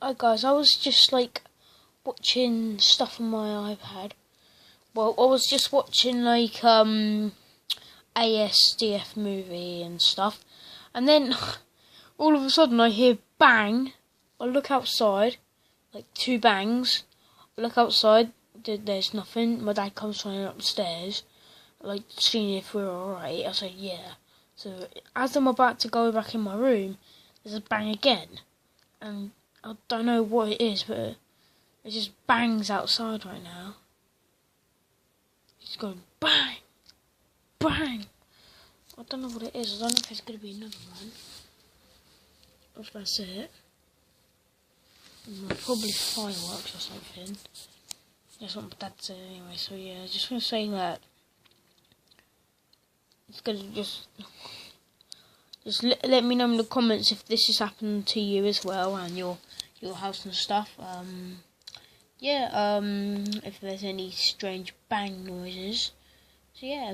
Hi guys, I was just watching stuff on my iPad. Well, I was just watching ASDF movie and stuff, and then all of a sudden I hear bang. I look outside, like two bangs. I look outside, there's nothing. My dad comes running upstairs, seeing if we're alright. I say yeah. So as I'm about to go back in my room, there's a bang again, and I don't know what it is, but it just bangs outside right now. It's going bang, bang. I don't know what it is. I don't know if it's going to be another one. If that's it. Probably fireworks or something. That's what my dad said anyway. So yeah, I just want to say that it's going to just let me know in the comments if this has happened to you as well and your house and stuff. If there's any strange bang noises. So yeah.